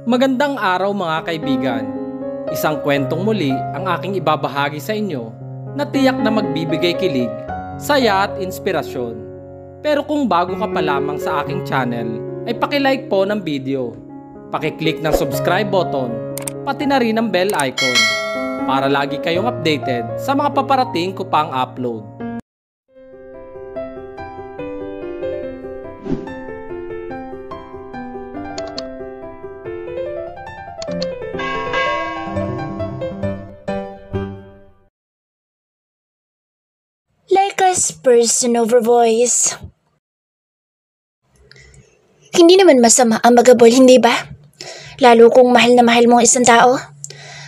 Magandang araw mga kaibigan. Isang kwentong muli ang aking ibabahagi sa inyo na tiyak na magbibigay kilig, saya at inspirasyon. Pero kung bago ka pa lamang sa aking channel, ay paki-like po ng video. Paki-click ng subscribe button, pati na rin ang bell icon para lagi kayong updated sa mga paparating ko pang upload. Like person over voice. Hindi naman masama ang magabol, hindi ba? Lalo kung mahal na mahal mo ang isang tao.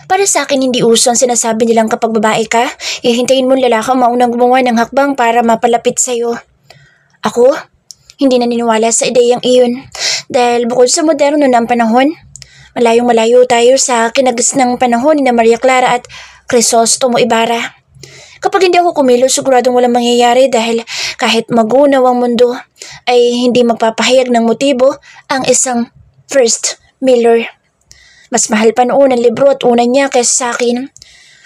Para sa akin, hindi uso ang sinasabi nilang kapag babae ka, hihintayin mo lalaki maunang gumawa ng hakbang para mapalapit sa'yo. Ako, hindi naniniwala sa ideyang iyon. Dahil bukod sa moderno na ang panahon, malayong malayo tayo sa kinagisnang panahon ni Maria Clara at Crisostomo Ibarra. Kapag hindi ako kumilos, siguradong walang mangyayari dahil kahit magunaw ang mundo, ay hindi magpapahayag ng motibo ang isang First Miller. Mas mahal pa noon ang libro at unan niya kaysa sa akin.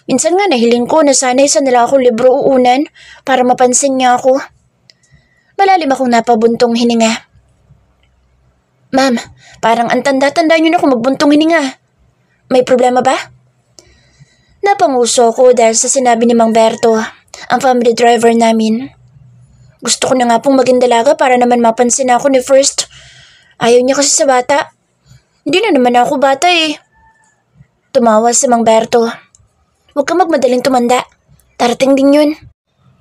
Minsan nga nahiling ko na sana isa nila akong libro uunan para mapansin niya ako. Malalim akong napabuntong hininga. Ma'am, parang ang tanda-tanda niyo na kung magbuntong hininga. May problema ba? Napanguso ko dahil sa sinabi ni Mang Berto, ang family driver namin. Gusto ko na nga pong maging dalaga para naman mapansin ako ni First. Ayaw niya kasi sa bata. Hindi na naman ako bata eh. Tumawa si Mang Berto. Huwag ka magmadaling tumanda. Darating din yun.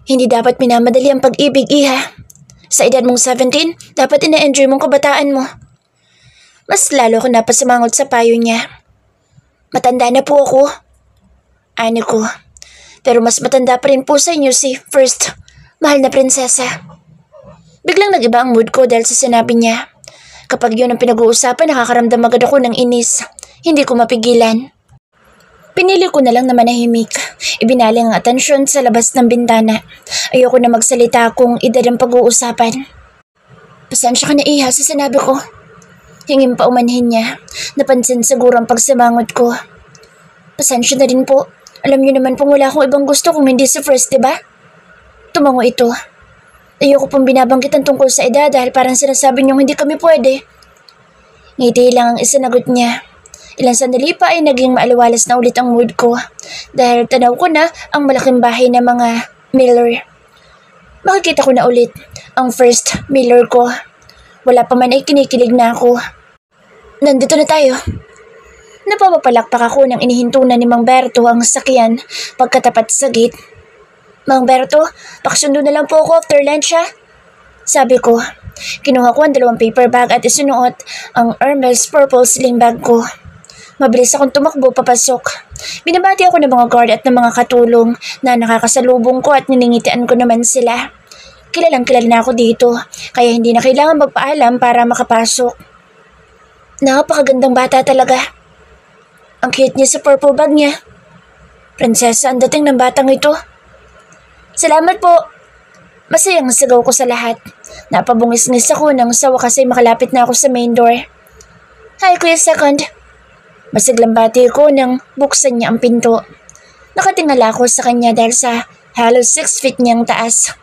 Hindi dapat minamadali ang pag-ibig, iha. Sa edad mong 17, dapat ina-enjoy mong kabataan mo. Mas lalo ko napasimangot sa payo niya. Matanda na po ako. Ani ko. Pero mas matanda pa rin po sa inyo si First, mahal na prinsesa. Biglang nag-iba ang mood ko dahil sa sinabi niya. Kapag yun ang pinag-uusapan, nakakaramdam agad ako ng inis. Hindi ko mapigilan. Pinili ko na lang na manahimik. Ibinaling ang atensyon sa labas ng bintana. Ayoko na magsalita kung edad ang pag-uusapan. Pasensya ka na, iha, sa sinabi ko. Hingin pa umanhin niya. Napansin siguro ang pagsimangot ko. Pasensya na rin po. Alam niyo naman pong wala akong ibang gusto kung hindi si First, diba? Tumango ito. Ayoko pong binabanggit ang tungkol sa edad dahil parang sinasabi niyong hindi kami pwede. Ngiti lang ang isinagot niya. Ilang sandali pa ay naging maaliwalas na ulit ang mood ko dahil tanaw ko na ang malaking bahay ng mga Miller. Makikita ko na ulit ang First Miller ko. Wala pa man ay kinikilig na ako. Nandito na tayo. Napapapalakpak ako nang inihintunan ni Mang Berto ang sakyan pagkatapat sa gate. Mang Berto, pakisundo na lang po ako after lunch ha? Sabi ko. Kinuha ko ang 2 paper bag at isinuot ang Hermes purple sling bag ko. Mabilis akong tumakbo papasok. Binabati ako ng mga guard at ng mga katulong na nakakasalubong ko at niningitian ko naman sila. Kilalang kilala na ako dito, kaya hindi na kailangan magpaalam para makapasok. Napakagandang bata talaga. Ang cute niya sa purple bag niya. Prinsesa ang dating ng batang ito. Salamat po. Masayang sigaw ko sa lahat. Napabungis-ngis ako nang sa wakas ay makalapit na ako sa main door. Hi, Kuya Second. Masiglang bati ko nang buksan niya ang pinto. Nakatingala ako sa kanya dahil sa halos 6 feet niyang taas.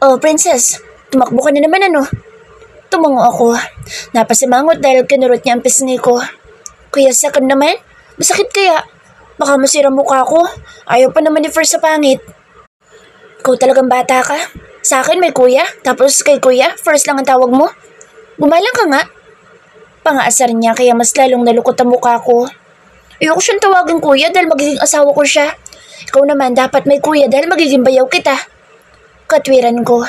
Oh, Princess, tumakbo ka na naman ano? Tumango ako. Napasimangot dahil kinurot niya ang pisngi ko. Kuya Second naman? Masakit kaya? Baka masira mukha ko. Ayaw pa naman ni First sa pangit. Ikaw talagang bata ka. Sa akin may kuya, tapos kay kuya, First lang ang tawag mo. Gumalang ka nga. Pangaasar niya kaya mas lalong nalukot ang mukha ko. Ayoko siyang tawagin kuya dahil magiging asawa ko siya. Ikaw naman dapat may kuya dahil magiging bayaw kita. Katwiran ko.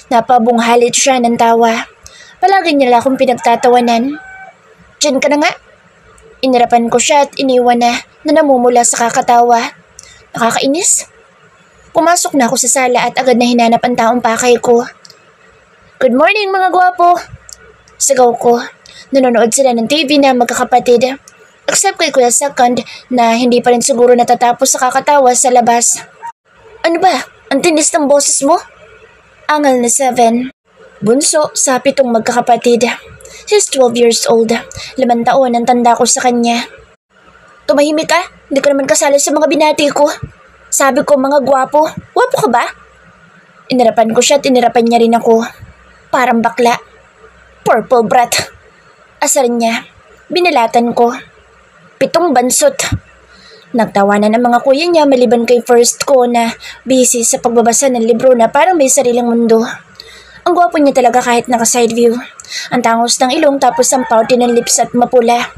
Napabunghalit siya ng tawa. Palagi niya lang akong pinagtatawanan. Diyan ka na nga. Inirapan ko siya at iniwan na namumula sa kakatawa. Nakakainis. Pumasok na ako sa sala at agad na hinanap ang taong pakay ko. Good morning mga gwapo. Sigaw ko. Nanonood sila ng TV na magkakapatid. Except kay Kuya Second na hindi pa rin siguro natatapos sa kakatawa sa labas. Ano ba? Ang tinis ng boses mo? Angal na 7. Bunso sa 7 magkakapatid. He's 12 years old. 5 taon ang tanda ko sa kanya. Tumahimik ka? Hindi ka naman kasali sa mga binati ko. Sabi ko mga gwapo. Gwapo ka ba? Inirapan ko siya at inirapan niya rin ako. Parang bakla. Purple brat. Asar niya. Binalatan ko. 7 bansot. Nagtawanan ang mga kuya niya maliban kay first ko na busy sa pagbabasa ng libro na parang may sariling mundo. Ang gwapo niya talaga kahit naka-side view. Ang tangos ng ilong tapos ang pouty ng lips at mapula.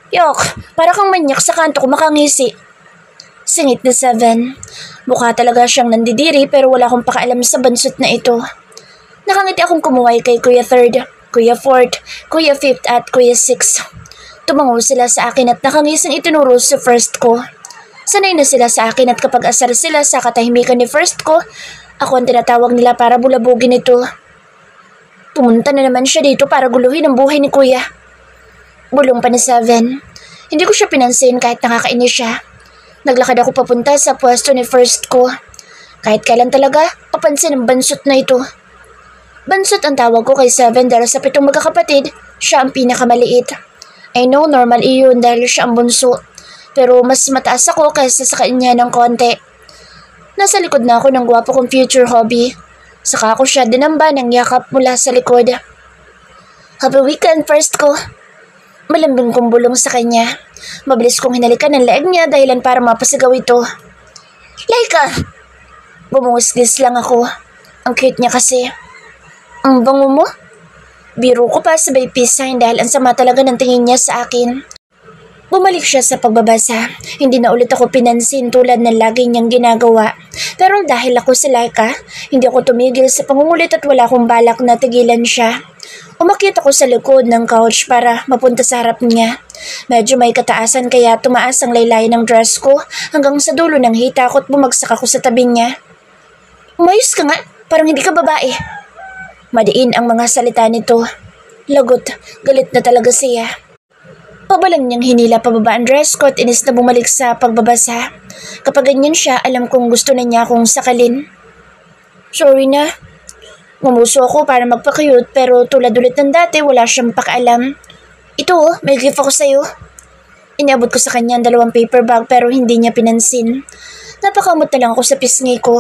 Yok, para kang manyak sa kanto ko makangisi. Singit na 7. Mukha talaga siyang nandidiri pero wala akong pakaalam sa bansot na ito. Nakangiti akong kumuway kay Kuya 3rd, Kuya 4th, Kuya 5th at Kuya 6. Tumango sila sa akin at nakangising itinuro sa first ko. Sanay na sila sa akin at kapag asar sila sa katahimikan ni first ko, ako ang tinatawag nila para bulabugin ito. Pumunta na naman siya dito para guluhin ang buhay ni Kuya. Bulong pa ni 7. Hindi ko siya pinansin kahit nakakainis siya. Naglakad ako papunta sa pwesto ni first ko. Kahit kailan talaga, papansin ang bansot na ito. Bansot ang tawag ko kay 7 dahil sa 7 magkakapatid, siya ang pinakamaliit. I know normal iyon dahil siya ang bunso. Pero mas mataas ako kaysa sa kanya ng konti. Nasa likod na ako ng gwapo kong future hobby. Saka ako siya dinamba ng yakap mula sa likod. Happy weekend first ko. Malambing kong bulong sa kanya. Mabilis kong hinalikan ang leeg niya dahilan para mapasigaw ito. Laika! Bumungusgis lang ako. Ang cute niya kasi. Ang bango mo? Biro ko pa sabay peace sign dahil ang sama talaga ng tingin niya sa akin. Bumalik siya sa pagbabasa. Hindi na ulit ako pinansin tulad ng lagi niyang ginagawa. Pero dahil ako si Laika, hindi ako tumigil sa pangungulit at wala akong balak na tigilan siya. Umakyat ako sa likod ng couch para mapunta sa harap niya. Medyo may kataasan kaya tumaas ang laylayan ng dress ko hanggang sa dulo ng hita ko at bumagsak ako sa tabi niya. Umayos ka nga, parang hindi ka babae. Madiin ang mga salita nito. Lagot, galit na talaga siya. Pabalang niyang hinila pababa ang dress ko at inis na bumalik sa pagbabasa. Kapag ganyan siya, alam kong gusto na niya akong sakalin. Sorry na. Ngumuso ako para magpa-cute pero tulad ulit ng dati wala siyang pakaalam. Ito may gift ako sa'yo. Inabot ko sa kanya ang 2 paper bag pero hindi niya pinansin. Napakamot na lang ako sa pisngi ko.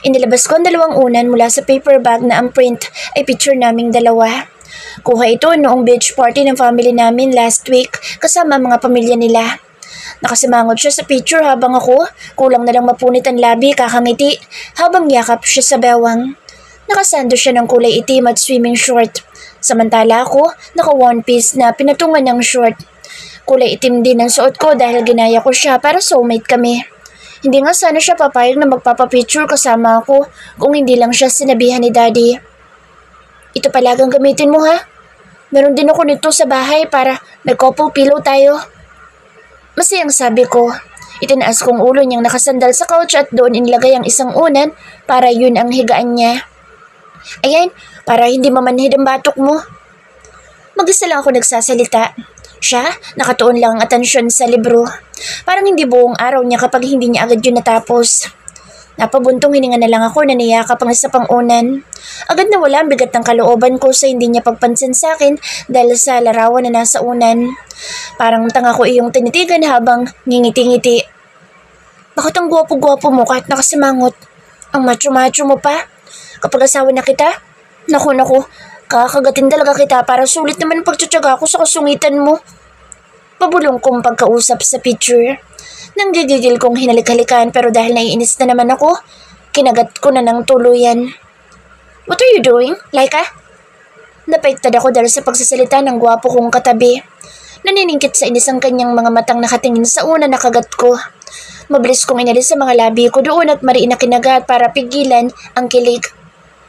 Inilabas ko ang 2 unan mula sa paper bag na ang print ay picture naming 2. Kuha ito noong beach party ng family namin last week kasama mga pamilya nila. Nakasimangot siya sa picture habang ako, kulang na lang mapunit ang labi kakangiti habang yakap siya sa bewang. Nakasando siya ng kulay itim at swimming short. Samantala ako, naka one piece na pinatungan ng short. Kulay itim din ang suot ko dahil ginaya ko siya para soulmate kami. Hindi nga sana siya papayag na magpapapicture kasama ako kung hindi lang siya sinabihan ni Daddy. Ito palagang gamitin mo ha? Meron din ako nito sa bahay para may couple pillow tayo. Masayang sabi ko. Itinaas kong ulo niyang nakasandal sa couch at doon inilagay ang isang unan para yun ang higaan niya. Ayan, para hindi mamanhid ang batok mo. Mag-isa lang ako nagsasalita. Siya, nakatuon lang ang atensyon sa libro. Parang hindi buong araw niya kapag hindi niya agad yun natapos. Napabuntong hininga na lang ako na niyakap ang isa pang unan. Agad na wala ang bigat ng kalooban ko sa hindi niya pagpansin sa akin dahil sa larawan na nasa unan. Parang tanga ko iyong tinitigan habang ngingiti-ngiti. Bakit ang gwapo-gwapo mo kahit nakasimangot? Ang macho-macho mo pa? Kapag asawa na kita? Naku, kakagatin talaga kita para sulit naman ang pagtsatsaga ko sa kasungitan mo. Pabulong kong pagkausap sa picture. Nang gigigil kong hinalik-halikan pero dahil naiinis na naman ako, kinagat ko na ng tuluyan. What are you doing, Laika? Napaiktad ako dahil sa pagsasalita ng gwapo kong katabi. Naniningkit sa inis ang kanyang mga matang nakatingin sa una na kagat ko. Mabilis kong inalis sa mga labi ko doon at mariin na kinagat para pigilan ang kilig.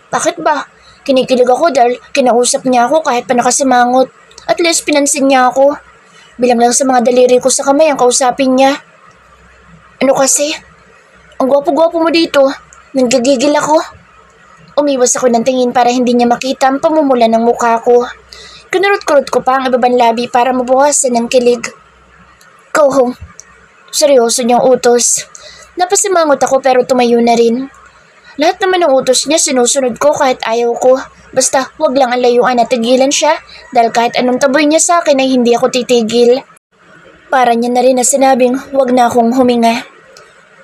Bakit ba? Kinikilig ako dahil kinausap niya ako kahit pa nakasimangot. At least pinansin niya ako. Bilang lang sa mga daliri ko sa kamay ang kausapin niya. Ano kasi? Ang gwapo-gwapo mo dito. Nanggigigil ako. Umiwas ako ng tingin para hindi niya makita ang pamumula ng mukha ko. Kinurot-kurot ko pa ang ibabang labi para mabuhasan ng kilig. Go home. Seryoso niyang utos. Napasimangot ako pero tumayo na rin. Lahat naman ng utos niya sinusunod ko kahit ayaw ko. Basta wag lang ang layuan at tigilan siya dahil kahit anong taboy niya sa akin ay hindi ako titigil. Para niya na rin na sinabing wag na akong huminga.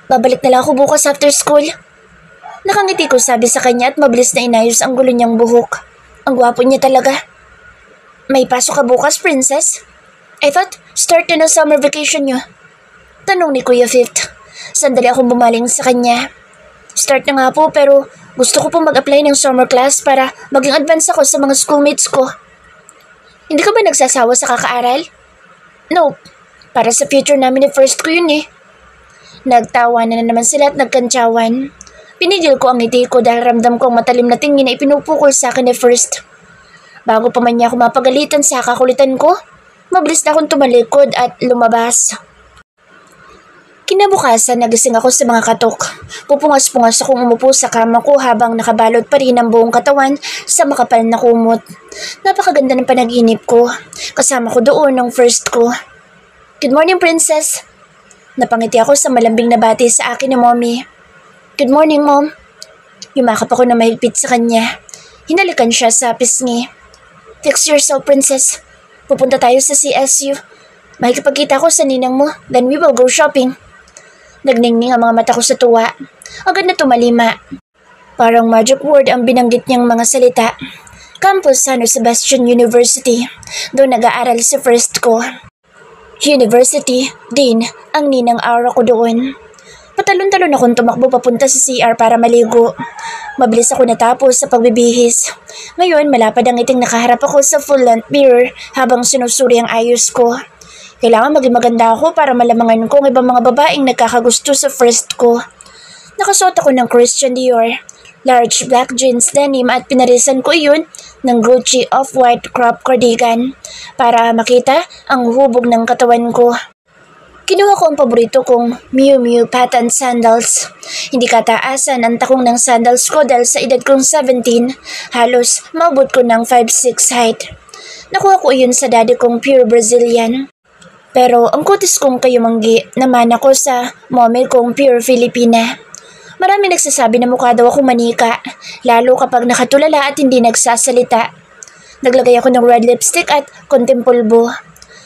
Babalik na lang ako bukas after school. Nakangiti ko sabi sa kanya at mabilis na inayos ang gulo niyang buhok. Ang gwapo niya talaga. May pasok ka bukas, princess? I thought start na ng summer vacation niyo. Tanong ni Kuya Fifth. Sandali akong bumaling sa kanya. Start na nga po pero gusto ko pong mag-apply ng summer class para maging advance ako sa mga schoolmates ko. Hindi ka ba nagsasawa sa kakaaral? No, para sa future namin ni first ko yun eh. Nagtawanan na naman sila at nagkantsawan. Pinigil ko ang ngiti ko dahil ramdam ko ang matalim na tingin na ipinupukol sa akin ni first. Bago pa man niya ako mapagalitan sa kakulitan ko, mabilis na akong tumalikod at lumabas. Kinabukasan, nagising ako sa mga katok. Pupungas-pungas akong umupo sa kama ko habang nakabalot pa rin ang buong katawan sa makapal na kumot. Napakaganda ng panaginip ko. Kasama ko doon ang first ko. Good morning, princess. Napangiti ako sa malambing na bati sa akin ni mommy. Good morning, mom. Yumakap ako na mahigpit sa kanya. Hinalikan siya sa pisngi. Fix yourself, princess. Pupunta tayo sa CSU. Makikipagkita ko sa ninang mo, then we will go shopping. Nagningning ang mga mata ko sa tuwa. Agad na tumalima. Parang magic word ang binanggit niyang mga salita. Campus San Sebastian University. Doon nag-aaral si first ko. University, din, ang ninang aura ko doon. Patalon-talon akong tumakbo papunta sa CR para maligo. Mabilis ako natapos sa pagbibihis. Ngayon, malapad ang ngiting nakaharap ako sa full-length mirror habang sinusuri ang ayos ko. Kailangan maging maganda ako para malamangan ko ang ibang mga babaeng nagkakagusto sa first ko. Nakasuot ako ng Christian Dior, large black jeans denim at pinarisan ko iyon ng Gucci off-white crop cardigan para makita ang hubog ng katawan ko. Kinuha ko ang paborito kong Miu Miu patent sandals. Hindi kataasan ang takong ng sandals ko dahil sa edad kong 17, halos maabot ko ng 5'6" height. Nakuha ko iyon sa daddy kong pure Brazilian. Pero ang kutis kong kayumanggi naman ako sa mommy kong pure Filipina. Marami nagsasabi na mukha daw akong manika, lalo kapag nakatulala at hindi nagsasalita. Naglagay ako ng red lipstick at konting pulbo.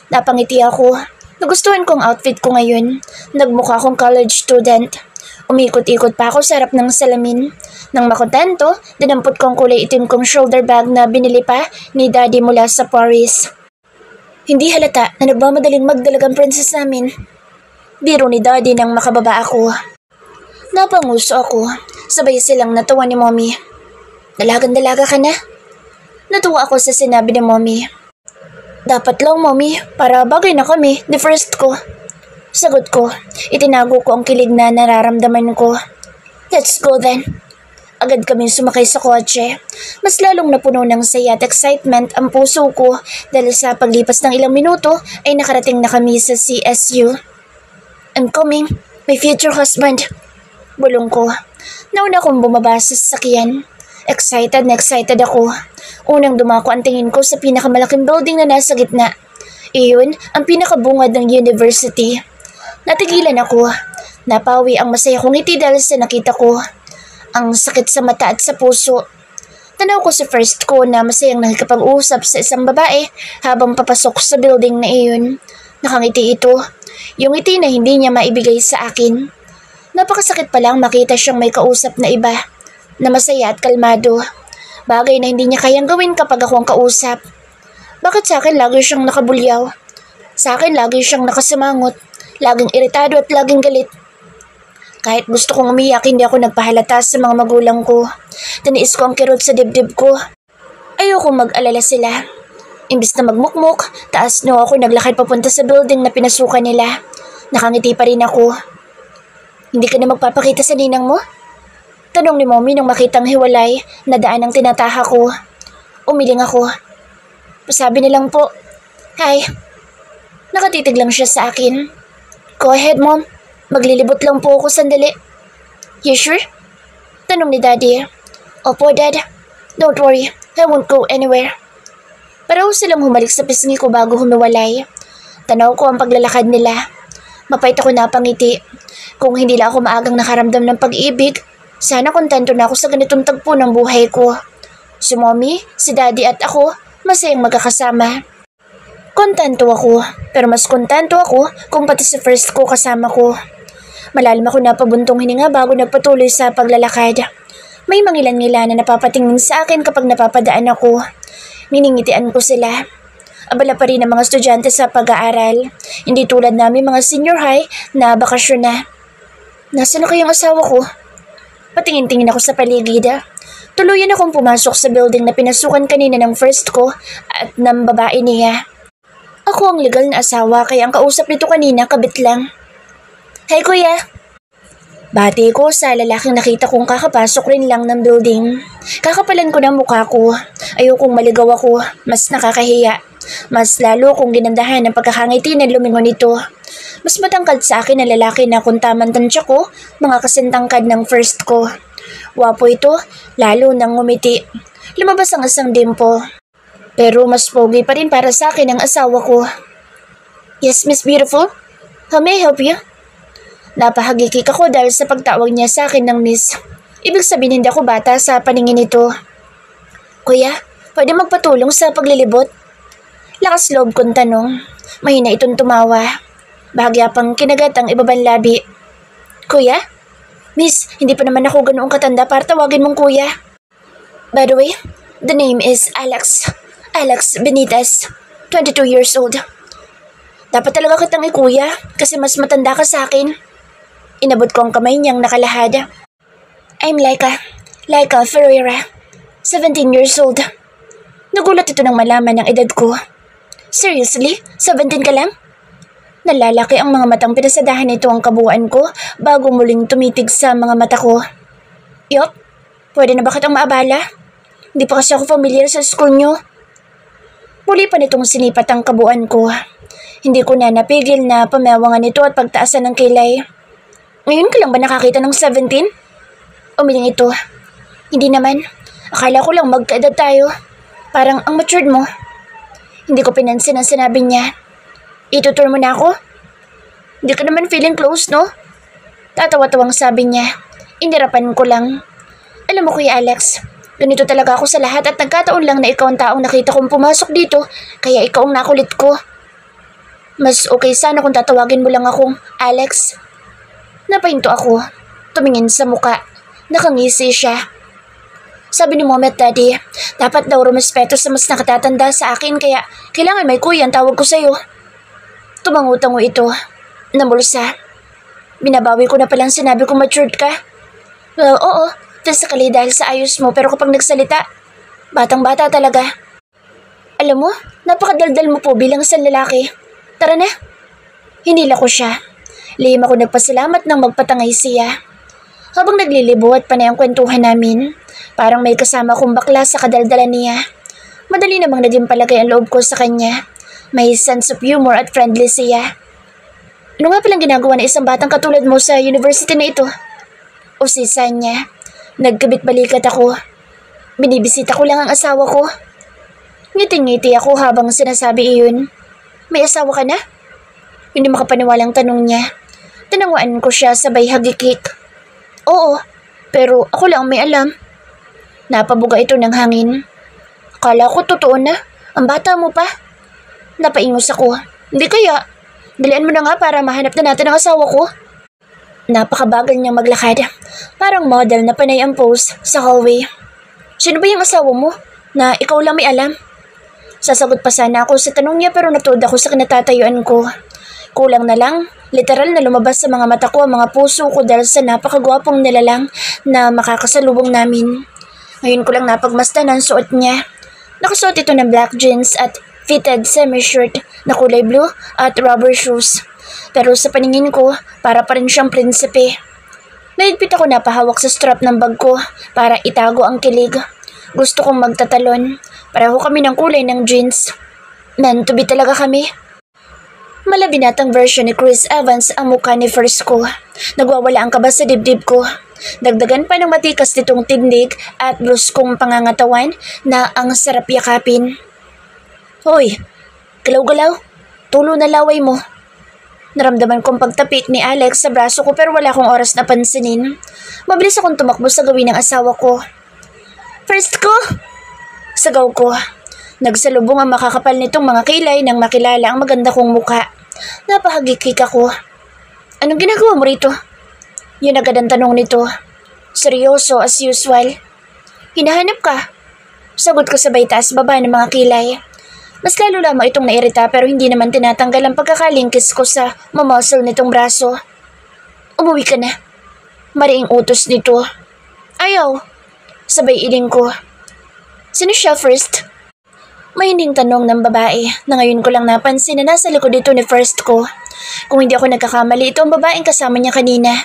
Napangiti ako. Nagustuhan kong outfit ko ngayon. Nagmukha akong college student. Umikot-ikot pa ako sa harap ng salamin. Nang makontento, dinampot ko ang kulay itim kong shoulder bag na binili pa ni daddy mula sa Paris. Hindi halata na nagmamadaling magdalagang princess namin. Biro ni daddy nang makababa ako. Napanguso ako. Sabay silang natawa ni mommy. Dalagang-dalaga ka na? Natuwa ako sa sinabi ni mommy. Dapat lang, mommy, para bagay na kami, the first ko. Sagot ko, itinago ko ang kilig na nararamdaman ko. Let's go then. Agad kaming sumakay sa kotse. Mas lalong napuno ng saya at excitement ang puso ko dahil sa paglipas ng ilang minuto ay nakarating na kami sa CSU. I'm coming, my future husband. Bulong ko. Nauna akong bumaba sa sasakyan. Excited na excited ako. Unang dumako ang tingin ko sa pinakamalaking building na nasa gitna. Iyon ang pinakabungad ng university. Natigilan ako. Napawi ang masaya kong ngiti dahil sa nakita ko. Ang sakit sa mata at sa puso. Tanaw ko si first ko na masayang nakikipag-usap sa isang babae habang papasok sa building na iyon. Nakangiti ito. Yung ngiti na hindi niya maibigay sa akin. Napakasakit palang makita siyang may kausap na iba. Na masaya at kalmado. Bagay na hindi niya kayang gawin kapag ako ang kausap. Bakit sa akin lagi siyang nakabulyaw? Sa akin lagi siyang nakasimangot. Laging iritado at laging galit. Kahit gusto kong umiyak, hindi ako nagpahalata sa mga magulang ko. Tiniis ko ang kirot sa dibdib ko. Ayokong mag-alala sila. Imbis na magmukmuk, taas no ako naglakad papunta sa building na pinasukan nila. Nakangiti pa rin ako. Hindi ka na magpapakita sa ninang mo? Tanong ni mommy nung makitang hiwalay na daan ang tinataha ko. Umiling ako. Pasabi nilang po, hi. Nakatitig lang siya sa akin. Go ahead, mom. Maglilibot lang po ako sandali. You sure? Tanong ni daddy. Opo, dad. Don't worry, I won't go anywhere. Pareho silang humalik sa pisngi ko bago humiwalay. Tanaw ko ang paglalakad nila. Mapait ako napangiti. Kung hindi lang ako maagang nakaramdam ng pag-ibig, Sana kontento na ako sa ganitong tagpo ng buhay ko. Si mommy, si daddy at ako, masayang magkakasama. Kontento ako, pero mas kontento ako kung pati si first ko kasama ko. Malalim ako na pabuntong hininga bago nagpatuloy sa paglalakad. May mangilan-ngila na napapatingin sa akin kapag napapadaan ako. Niningitian ko sila. Abala pa rin ang mga estudyante sa pag-aaral. Hindi tulad namin mga senior high na bakasyon na. Nasaan na kayang asawa ko? Patingin-tingin ako sa paligid. Tuluyan akong pumasok sa building na pinasukan kanina ng first ko at ng babae niya. Ako ang legal na asawa kaya ang kausap nito kanina kabit lang. Hey kuya! Bati ko sa lalaking nakita kong kakapasok rin lang ng building. Kakapalan ko ng mukha ko. Ayokong maligaw ako. Mas nakakahiya. Mas lalo kong ginandahan ang pagkakangiti na lumingon nito. Mas matangkad sa akin ang lalaki na kung tamang tansya ko, mga kasintangkad ng first ko. Wapo ito, lalo nang ngumiti. Lumabas ang isang dimpo. Pero mas pogi pa rin para sa akin ang asawa ko. Yes, Miss Beautiful? How may I help you? Napahagikik ako dahil sa pagtawag niya sa akin ng Miss. Ibig sabihin hindi ako bata sa paningin nito. Kuya, pwede magpatulong sa paglilibot? Lakas loob kong tanong. Mahina itong tumawa. Bahagya pang kinagat ang ibabang labi. Kuya? Miss, hindi pa naman ako ganoong katanda para tawagin mong kuya. By the way, the name is Alex. Alex Benitez. 22 years old. Dapat talaga kitang ikuya kasi mas matanda ka sa akin. Inabot ko ang kamay niyang nakalahad. I'm Laika Ferreira. 17 years old. Nagulat ito nang malaman ang edad ko. Seriously? 17 ka lang? Nalalaki ang mga matang pinasadahan nito ang kabuuan ko bago muling tumitig sa mga mata ko. Yup, pwede na ba kitang maabala? Hindi pa kasi ako familiar sa school niyo. Muli pa nitong sinipat ang kabuuan ko. Hindi ko na napigil na pamewangan ito at pagtaasan ng kilay. Ngayon ka lang ba nakakita ng 17? Umiling ito. Hindi naman. Akala ko lang magkaedad tayo. Parang ang matured mo. Hindi ko pinansin ang sinabi niya. Itutur mo na ako? Hindi ka naman feeling close, no? Tatawa-tawang sabi niya. Inirapan ko lang. Alam mo Kuya Alex, ganito talaga ako sa lahat at nagkataon lang na ikaw ang taong nakita kong pumasok dito, kaya ikaw ang nakulit ko. Mas okay sana kung tatawagin mo lang akong Alex. Napahinto ako. Tumingin sa muka. Nakangisi siya. Sabi ni Mom at Daddy, dapat daw rumespeto sa mas nakatatanda sa akin kaya kailangan may kuya ang tawag ko sa'yo. Tumangutango ito. Namulsa. Binabawi ko na palang sinabi kong matured ka. Well, oo. Physically dahil sa ayos mo pero kapag nagsalita, batang-bata talaga. Alam mo, napakadaldal mo po bilang isang lalaki. Tara na. Hinila ko siya. Lihim ako nagpasalamat nang magpatangay siya. Habang naglilibuhat pa na ang kwentuhan namin, parang may kasama kong bakla sa kadaldalan niya. Madali namang naging palagay ang loob ko sa kanya. May sense of humor at friendly siya. Ano nga palang ginagawa ng isang batang katulad mo sa university na ito? Usisa niya. Nagkabit-balikat ako. Binibisita ko lang ang asawa ko. Ngiti-ngiti ako habang sinasabi iyon. May asawa ka na? Hindi makapaniwalang tanong niya. Tinanguan ko siya sabay hagikik. Oo, pero ako lang may alam. Napabuga ito ng hangin. Akala ko totoo na. Ang bata mo pa. Napaingos ako. Hindi kaya. Dalian mo na nga para mahanap na natin ang asawa ko. Napakabagal niyang maglakad. Parang model na panay ang pose sa hallway. Sino ba yung asawa mo na ikaw lang may alam? Sasagot pa sana ako sa tanong niya pero natuod ako sa kinatatayuan ko. Kulang na lang, literal na lumabas sa mga mata ko ang mga puso ko dahil sa napakagwapong nilalang na makakasalubong namin. Ngayon ko lang napagmasdan ang suot niya. Nakasuot ito ng black jeans at fitted semi-shirt na kulay blue at rubber shoes. Pero sa paningin ko, para pa rin siyang prinsipe. Mahigpit ako napahawak sa strap ng bag ko para itago ang kilig. Gusto kong magtatalon. Pareho kami ng kulay ng jeans. Meant to be talaga kami. Malabinatang version ni Chris Evans ang mukha ni first ko. Nagwawala ang kaba sa dibdib ko. Dagdagan pa ng matikas nitong tindig at bruskong pangangatawan na ang sarap yakapin. Hoy, galaw-galaw. Tulo na laway mo. Naramdaman kong pagtapik ni Alex sa braso ko pero wala akong oras na pansinin. Mabilis akong tumakbo sa gawin ng asawa ko. First ko! Sagaw ko. Nagsalubong ang makakapal nitong mga kilay nang makilala ang maganda kong muka. Napahagikik ako. Anong ginagawa mo rito? Yun agad ang tanong nito. Seryoso as usual. Hinahanap ka? Sagot ko sabay taas baba ng mga kilay. Mas lalo lamang itong nairita pero hindi naman tinatanggal ang pagkakalingkis ko sa mamuscle nitong braso. Umuwi ka na. Mariing utos nito. Ayaw. Sabay iling ko. Sino siya first? Mahinding tanong ng babae na ngayon ko lang napansin na nasa likod dito ni first ko. Kung hindi ako nagkakamali, ito ang babaeng kasama niya kanina.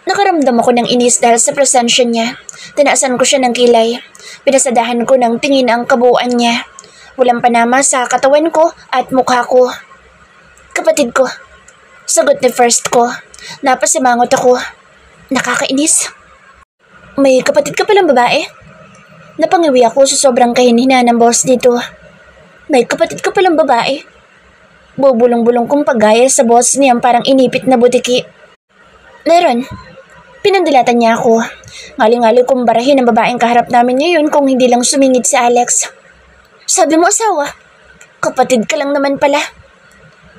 Nakaramdam ako ng inis dahil sa presensya niya. Tinaasan ko siya ng kilay. Pinasadahan ko ng tingin ang kabuuan niya. Walang panama sa katawan ko at mukha ko. Kapatid ko. Sagot ni first ko. Napasimangot ako. Nakakainis. May kapatid ka palang babae? Napangiwi ako sa sobrang kahinina ng boss dito. May kapatid ka palang babae? Bubulong-bulong kong paggaya sa boss niyang parang inipit na butiki. Meron. Pinandilatan niya ako. Ngali-ngali kong barahin ang babaeng kaharap namin ngayon kung hindi lang sumingit si Alex. Sabi mo asawa? Kapatid ka lang naman pala.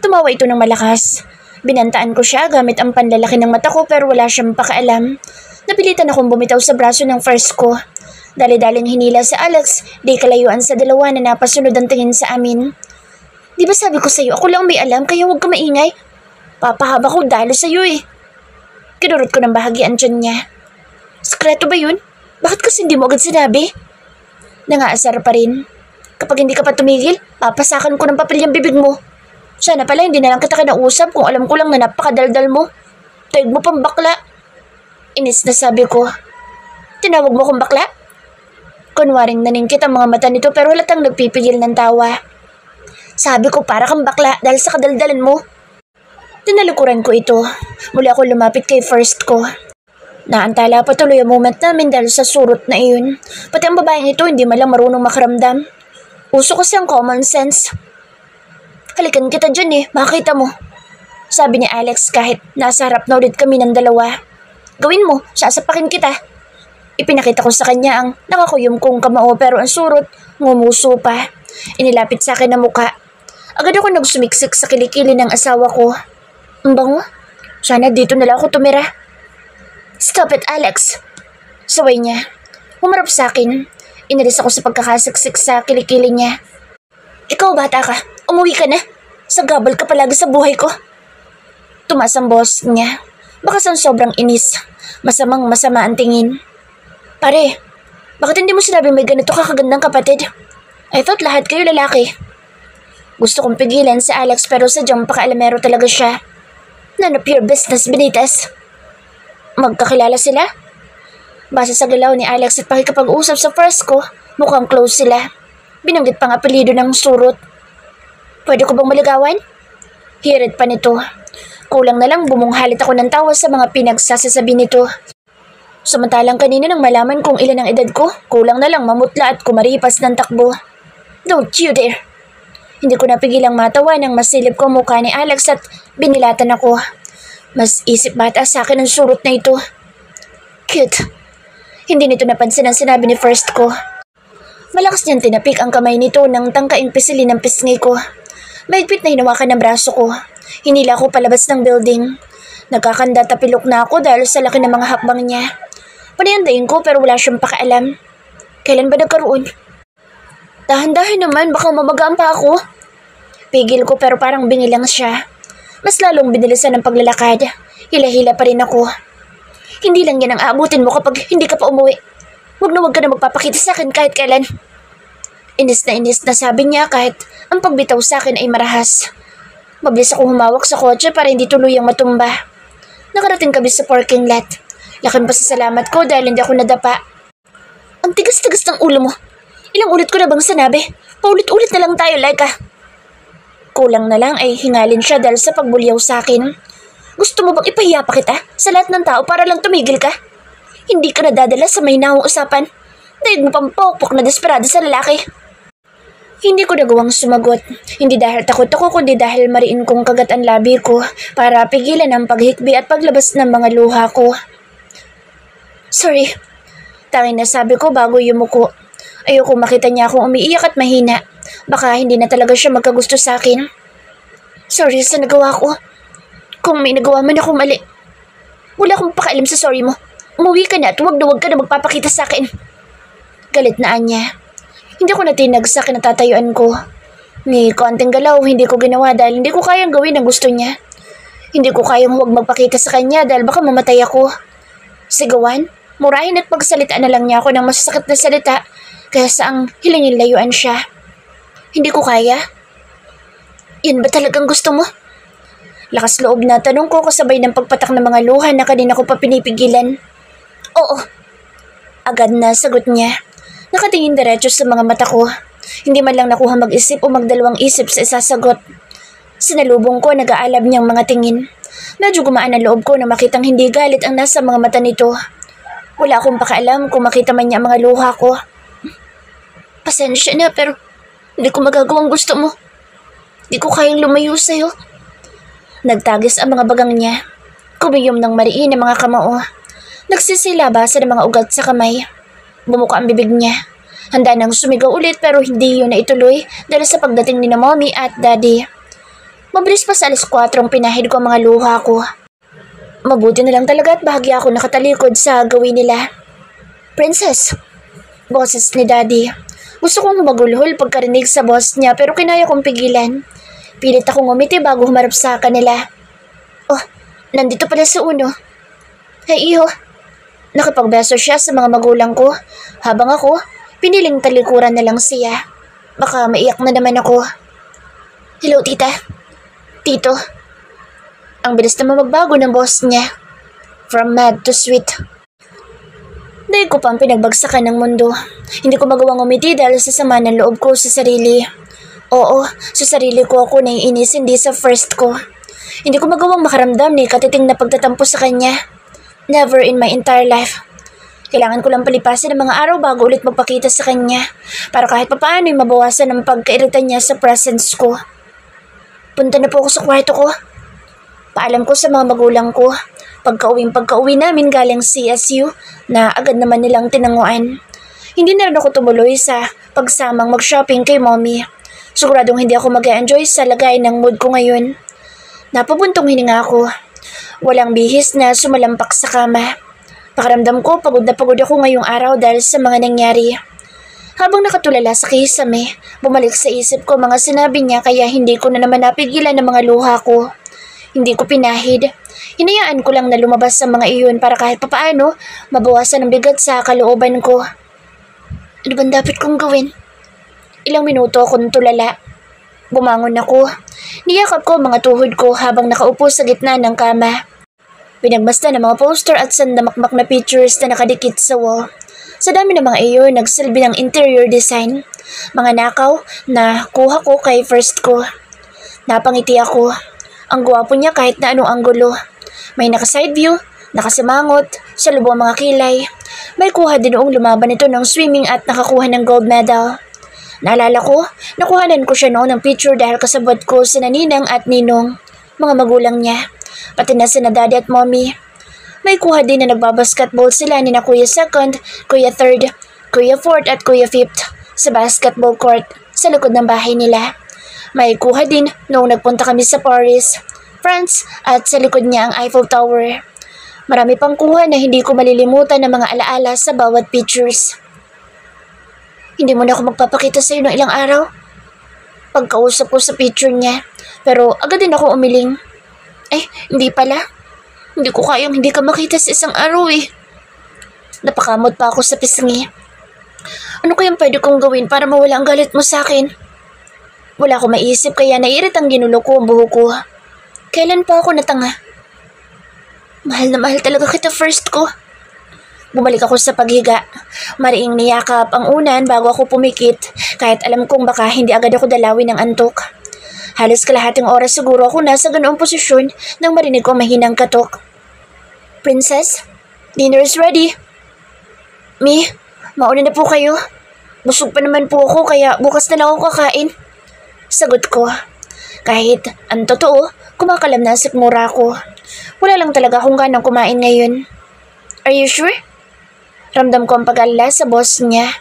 Tumawa ito ng malakas. Binantaan ko siya gamit ang panlalaki ng mata ko pero wala siyang pakaalam. Napilitan akong bumitaw sa braso ng first ko. Dali-daling hinila si Alex, di kalayuan sa dalawa na napasunod ang tingin sa amin. Di ba sabi ko sa'yo, ako lang may alam kaya huwag ka maingay. Papahaba ko dalo sa'yo eh. Kinurot ko ng bahagian dyan niya. Sekreto ba yun? Bakit kasi hindi mo agad sinabi? Nangaasar pa rin. Kapag hindi ka pa tumigil, papasakan ko ng papel yung bibig mo. Sana pala hindi na lang kita kinausap kung alam ko lang na napakadaldal mo. Taig mo pang bakla. Inis na sabi ko. Tinawag mo kong bakla? Kunwaring naningkit ang mga mata nito pero halatang nagpipigil ng tawa. Sabi ko para kang bakla dahil sa kadaldalan mo. Tinalukuran ko ito. Muli ako lumapit kay first ko. Naantala pa tuloy ang moment namin dahil sa surot na iyon. Pati ang babaeng ito hindi malang marunong makaramdam. Uso kasi ang common sense. Halikan kita dyan eh, makita mo. Sabi ni Alex kahit nasa harap na ulit kami ng dalawa. Gawin mo, sasapakin kita. Ipinakita ko sa kanya ang nakakuyom kong kamao pero ang surot, ngumuso pa. Inilapit sa akin ang muka. Agad ako nagsumiksik sa kilikili ng asawa ko. Ang bango? Sana dito na lang ako tumira. Stop it, Alex. Saway niya. Humarap sa akin. Inalis ako sa pagkakasiksik sa kilikili niya. Ikaw bata ka, umuwi ka na. Sagabal ka palagi sa buhay ko. Tumaas ang boss niya. Bakas ang sobrang inis. Masamang masama ang tingin. Pare, bakit hindi mo sinabi may ganito kakagandang kapatid? I thought lahat kayo lalaki. Gusto kong pigilan si Alex pero sadyang pakaalamero talaga siya. None of your business, Benitez. Magkakilala sila? Base sa galaw ni Alex at pakikipag-usap sa first ko, mukhang close sila. Binanggit pang apelido ng surot. Pwede ko bang maligawan? Hirit pa nito. Kulang na lang bumunghalit ako ng tawa sa mga pinagsasasabi nito. Samantalang kanina nang malaman kung ilan ang edad ko, kulang na lang mamutla at kumaripas ng takbo. Don't you dare! Hindi ko napigilang matawa nang masilip ko mukha ni Alex at binilatan ako. Mas isip bata sa akin ang surot na ito. Cute. Hindi nito napansin ang sinabi ni first ko. Malakas niyang tinapik ang kamay nito nang tangkaing pisilin ang pisngi ko. Mahigpit na hinawakan ng braso ko. Hinila ko palabas ng building. Nagkakanda tapilok na ako dahil sa laki ng mga hakbang niya. Panayandayin ko pero wala siyang pakialam. Kailan ba nagkaroon? Dahan-dahan naman, baka mamagaan pa ako. Pigil ko pero parang binilang siya. Mas lalong binilisan ng paglalakad. Hila-hila pa rin ako. Hindi lang yan ang aabutin mo kapag hindi ka pa umuwi. Huwag ka na magpapakita sa akin kahit kailan. Inis na sabi niya kahit ang pagbitaw sa akin ay marahas. Mabilis akong humawak sa kotse para hindi tuluyang matumba. Nakarating kami sa parking lot. Laking pasasalamat ko dahil hindi ako nadapa. Ang tigas-tigas ng ulo mo. Ilang ulit ko na bang sinabi? Paulit-ulit na lang tayo, Laika. Kulang na lang ay hingalin siya dahil sa pagbulyaw sa akin. Gusto mo bang ipahiya pa kita sa lahat ng tao para lang tumigil ka? Hindi ka nadadala sa may nawang usapan. Daig mo pang pokpok na desperado sa lalaki. Hindi ko nagawang sumagot. Hindi dahil takot ako kundi dahil mariin kong kagat ang labi ko para pigilan ang paghikbi at paglabas ng mga luha ko. Sorry. Tanging nasabi ko bago yumuko. Ayoko makita niya akong umiiyak at mahina. Baka hindi na talaga siya magkagusto sa akin. Sorry sa nagawa ko. Kung may nagawa man ako mali, wala akong pakailam sa sorry mo. Umuwi ka na at huwag ka na magpapakita sa akin. Galit na niya. Hindi ko natinag sa kinatatayuan ko. Ni konting galaw, hindi ko ginawa dahil hindi ko kayang gawin ang gusto niya. Hindi ko kayang huwag magpakita sa kanya dahil baka mamatay ako. Sigawan, murahin at pagsalita na lang niya ako ng masasakit na salita kaysa ang hilingin layuan siya. Hindi ko kaya. Yan ba talagang gusto mo? Lakas loob na tanong ko kasabay ng pagpatak ng mga luha na kanina ko pa pinipigilan. Oo. Agad na sagot niya. Nakatingin diretso sa mga mata ko. Hindi man lang nakuha mag-isip o magdalawang isip sa isasagot. Sinalubong ko nag-aalab niyang mga tingin. Medyo gumaan ang loob ko na makitang hindi galit ang nasa mga mata nito. Wala akong pakialam kung makita man niya ang mga luha ko. Pasensya na pero hindi ko magagawang gusto mo. Hindi ko kayang lumayo sa'yo. Nagtagis ang mga bagang niya. Kumiyom ng mariin ang mga kamao. Nagsisilabasa ng mga ugat sa kamay. Bumuka ang bibig niya. Handa nang sumigaw ulit pero hindi yun na ituloy dahil sa pagdating ni na mommy at daddy. Mabilis pa sa 4:00 pinahid ko ang mga luha ko. Mabuti na lang talaga at bahagya ako nakatalikod sa gawin nila. Princess, boses ni daddy. Gusto kong humagulhol pagkarinig sa boss niya pero kinaya kong pigilan. Pilit akong umiti bago humarap sa kanila. Oh, nandito pala sa uno. Hey iho. Nakapagbeso siya sa mga magulang ko, habang ako, piniling talikuran na lang siya. Baka maiyak na naman ako. Hello, tita. Tito. Ang bilis naman magbago ng boss niya. From mad to sweet. Dahil ko pang pinagbagsakan ng mundo. Hindi ko magawang umiti dahil sa sama ng loob ko sa sarili. Oo, sa sarili ko ako naiinis, hindi sa first ko. Hindi ko magawang makaramdam ni katiting na pagtatampo sa kanya. Never in my entire life. Kailangan ko lang palipasin ng mga araw bago ulit magpakita sa kanya para kahit papaano ay mabawasan ang pagkairita niya sa presence ko. Punta na po ako sa kwarto ko. Paalam ko sa mga magulang ko. Pagka-uwi namin galing CSU na agad naman nilang tinanguan. Hindi na rin ako tumuloy sa pagsamang mag-shopping kay mommy. Siguradong hindi ako mag-enjoy sa lagay ng mood ko ngayon. Napabuntong hininga ako. Walang bihis na sumalampak sa kama. Pakiramdam ko pagod na pagod ako ngayong araw dahil sa mga nangyari. Habang nakatulala sa kisame, bumalik sa isip ko mga sinabi niya kaya hindi ko na naman napigilan ng mga luha ko. Hindi ko pinahid. Hinayaan ko lang na lumabas sa mga iyon para kahit papaano mabawasan ang bigat sa kalooban ko. Ano bang dapat kong gawin? Ilang minuto akong tulala. Bumangon ako. Niyakap ko mga tuhod ko habang nakaupo sa gitna ng kama. Pinagbasta ng mga poster at sandamakmak na pictures na nakadikit sa wall. Sa dami ng mga iyon, nagsilbi ng interior design. Mga nakaw na kuha ko kay first ko. Napangiti ako. Ang gwapo niya kahit na anong anggulo. May naka-side view, nakasimangot, sa lubong mga kilay. May kuha din noong lumaban ito ng swimming at nakakuha ng gold medal. Naalala ko, nakuhanan ko siya noon ng picture dahil kasabot ko sa naninang at ninong, mga magulang niya. Pati na sina daddy at mommy. May kuha din na nagbabasketball sila ni na Kuya 2nd, Kuya 3rd, Kuya 4th at Kuya 5th sa basketball court sa likod ng bahay nila. May kuha din noong nagpunta kami sa Paris, France at sa likod niya ang Eiffel Tower. Marami pang kuha na hindi ko malilimutan ng mga alaala sa bawat pictures. Hindi mo na ako magpapakita sa iyo ng ilang araw. Pagkausap ko sa picture niya, pero agad din ako umiling. Hindi pala. Hindi ko kayang hindi ka makita sa isang araw eh. Napakamot pa ako sa pisngi. Ano kayang pwede kong gawin para mawala ang galit mo sa akin? Wala akong maisip kaya naiirit ang ginulo ko ang buho ko. Kailan pa ako natanga? Mahal na mahal talaga kita first ko. Bumalik ako sa paghiga. Mariing niyakap ang unan bago ako pumikit kahit alam kong baka hindi agad ako dalawin ng antok. Halos kalahating oras siguro ako nasa ganoong posisyon nang marinig ko mahinang katok. Princess, dinner is ready. Mi, mauna na po kayo. Busog pa naman po ako kaya bukas na lang ako kakain. Sagot ko. Kahit ang totoo, kumakalam na sikmura ko. Wala lang talaga akong ganang kumain ngayon. Are you sure? Ramdam ko ang pag-alala sa boss niya.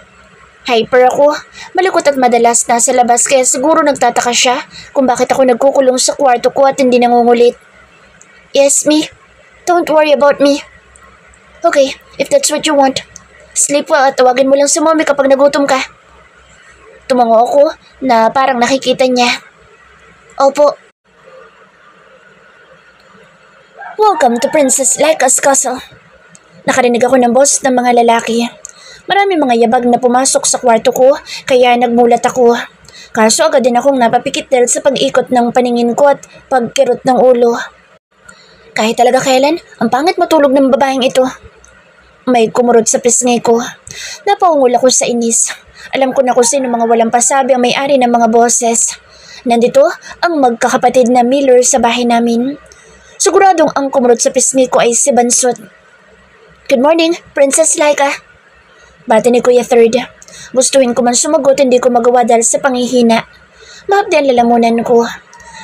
Hyper ako. Malikot at madalas nasa labas kaya siguro nagtataka siya kung bakit ako nagkukulong sa kwarto ko at hindi nangungulit. Yes, me. Don't worry about me. Okay, if that's what you want. Sleep well at tawagin mo lang si mommy kapag nagutom ka. Tumango ako na parang nakikita niya. Opo. Welcome to Princess Laika's Castle. Nakarinig ako ng boss ng mga lalaki. Marami mga yabag na pumasok sa kwarto ko kaya nagmulat ako. Kaso agad din akong napapikit dahil sa pag-ikot ng paningin ko at pagkirot ng ulo. Kahit talaga kailan, ang pangit matulog ng babaeng ito. May kumurot sa pisngi ko. Napaungol ako sa inis. Alam ko na kung sino mga walang pasabi ang may-ari ng mga boses. Nandito ang magkakapatid na Miller sa bahay namin. Siguradong ang kumurot sa pisngi ko ay si Bansot. Good morning, Princess Laika. Bati ni Kuya Third. Gustuhin ko man sumagot, hindi ko magawa dahil sa panghihina. Mahapdi ang lalamunan ko.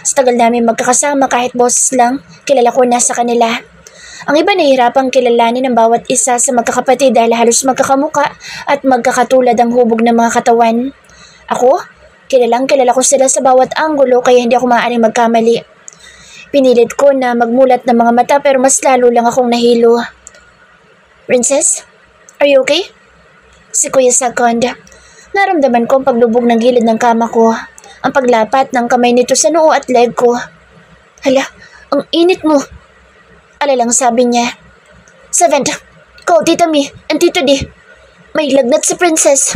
Sa tagal namin magkakasama kahit boses lang, kilala ko na sa kanila. Ang iba nahihirapang kilalanin ng bawat isa sa magkakapatid dahil halos magkakamuka at magkakatulad ang hubog ng mga katawan. Ako, kilala ko sila sa bawat anggulo kaya hindi ako maaaring magkamali. Pinilit ko na magmulat ng mga mata pero mas lalo lang akong nahilo. Princess, are you okay? Si Kuya Second. Naramdaman ko ang paglubog ng gilid ng kama ko. Ang paglapat ng kamay nito sa noo at leg ko. Hala, ang init mo. Alalang sabi niya. Seventh, ko, Tita Mi, and Tito D. May lagnat si Princess.